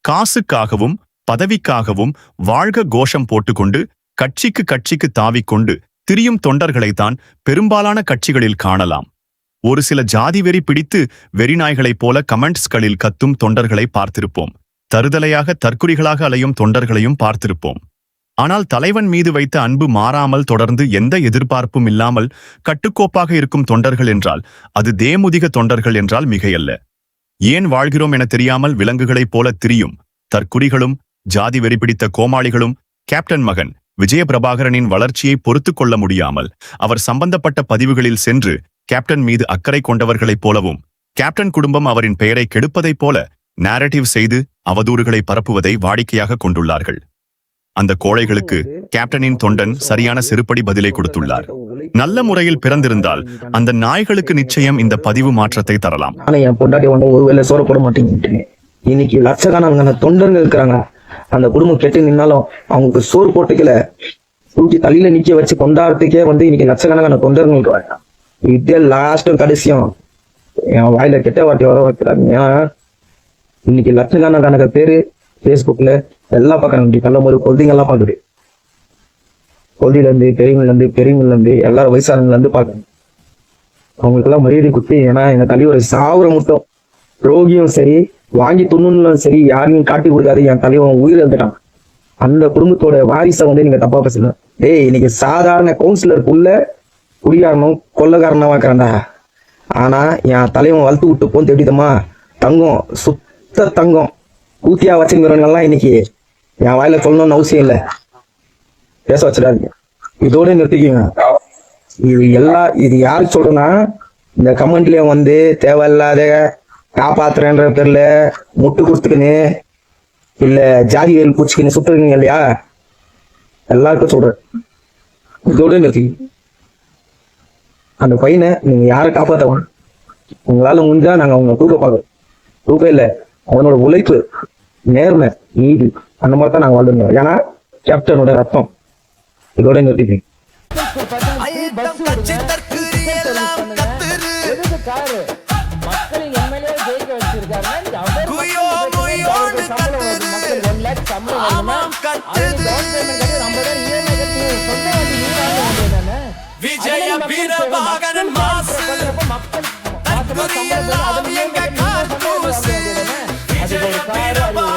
காசுக்காகவும் பதவிக்காகவும் வாழ்க கோஷம் போட்டுக்கொண்டு கட்சிக்கு தாவிக்கொண்டு திரியும் தொண்டர்களைத்தான் பெரும்பாலான கட்சிகளில் காணலாம். ஒரு சில ஜாதி வெறி பிடித்து வெறிநாய்களைப் போல கமெண்ட்ஸ்களில் கத்தும் தொண்டர்களை பார்த்திருப்போம். தருதலையாக தற்குறிகளாக அலையும் தொண்டர்களையும் பார்த்திருப்போம். ஆனால் தலைவன் மீது வைத்த அன்பு மாறாமல் தொடர்ந்து எந்த எதிர்பார்ப்பும் இல்லாமல் கட்டுக்கோப்பாக இருக்கும் தொண்டர்கள் என்றால் அது தேமுதிக தொண்டர்கள் என்றால் மிகையல்ல. ஏன் வாழ்கிறோம் என தெரியாமல் விலங்குகளைப் போல திரியும் தற்குறிகளும் ஜாதி வெறி பிடித்த கோமாளிகளும் கேப்டன் மகன் விஜயபிரபாகரனின் வளர்ச்சியை பொறுத்து கொள்ள முடியாமல் அவர் சம்பந்தப்பட்ட பதிவுகளில் சென்று கேப்டன் மீது அக்கறை கொண்டவர்களைப் போலவும் கேப்டன் குடும்பம் அவரின் பெயரை கெடுப்பதைப் போல நேரட்டிவ் செய்து அவதூறுகளை பரப்புவதை வாடிக்கையாக கொண்டுள்ளார்கள். அந்த கோழைகளுக்கு கேப்டனின் தொண்டன் சரியான செருப்படி பதிலை கொடுத்துள்ளார். நல்ல முறையில் பிறந்திருந்தால் அந்த நாய்களுக்கு நிச்சயம் இந்த பதிவு மாற்றத்தை தரலாம். என் பொண்டாட்டி ஒருவேளை சோற போட மாட்டேங்க. இன்னைக்கு லட்சக்கணக்கான தொண்டர்கள் இருக்கிறாங்க. அந்த குடும்பம் கெட்டு நின்னாலும் அவங்களுக்கு சோறு போட்டுக்கல தூக்கி தள்ளியில நிக்க வச்சு கொண்டாடுறதுக்கே இன்னைக்கு லட்சக்கணக்கான தொண்டர்கள் இருக்கிறாங்க. இதே லாஸ்டும் கடைசியும் என் வாயில கெட்ட வாட்டி வர வைக்கிறாங்க. ஏன்னா இன்னைக்கு லட்சக்கணக்கான பேரு பேஸ்புக்ல எல்லாம் பாக்குறாங்க. நல்ல ஒரு கொள்கைங்க எல்லாம் பாக்குது. கொள்கையில இருந்து பெரியவங்கல இருந்து எல்லாரும் வயசானவங்கல இருந்து பாக்குறாங்க. அவங்களுக்கு எல்லாம் மரியாதை குத்தி. ஏன்னா எங்க தலைவர் சாவுற மட்டும் ரோகியும் சரி வாங்கி துண்ணும் சரி யாரையும் காட்டி கொடுக்காது. என் தலைவன் உயிர் எழுந்துட்டான். அந்த குடும்பத்தோட வாரிசை நீங்க தப்பா பேசல. இன்னைக்கு சாதாரண கவுன்சிலருக்குள்ள குடிகாரனும் கொள்ளக்காரனாவாக்குறான்டா. ஆனா என் தலைவன் வளர்த்து விட்டு போன்னு தேடிதமா தங்கம் சுத்த தங்கம் கூத்தியா வச்சுருக்கிறவங்கெல்லாம் இன்னைக்கு என் வாயில சொல்லணும்னு அவசியம் இல்லை. பேச வச்சிடாதீங்க. இதோட நிறுத்திக்குங்க. இது யாருக்கு சொல்றேன்னா இந்த கமெண்ட்லயும் தேவையில்லாத காப்பாத்துறேன்ற பேர்ல முட்டு கொடுத்துக்கின்னு இல்ல ஜாதி வேல் பூச்சிக்கின்னு சுட்டுருக்கீங்க இல்லையா, எல்லாருக்கும் சொல்றேன். இதோட நிறுத்திக்க. அந்த பையனை நீங்க யாரை காப்பாத்தவன் உங்களால முடிஞ்சா நாங்க அவங்க தூக்கம் இல்லை. அவனோட உழைப்பு நேர்மை நீதி அந்த மாதிரி தான் நாங்க வாழ்ந்துருந்தோம். ஏன்னா கேப்டனோட ரத்தம். இதோட நிறுத்திப்பீங்க. விஜயபிரபாகரன் மாசு தற்குறியெல்லாம் எங்க கார்பூஸ். விஜயபிரபாகரன்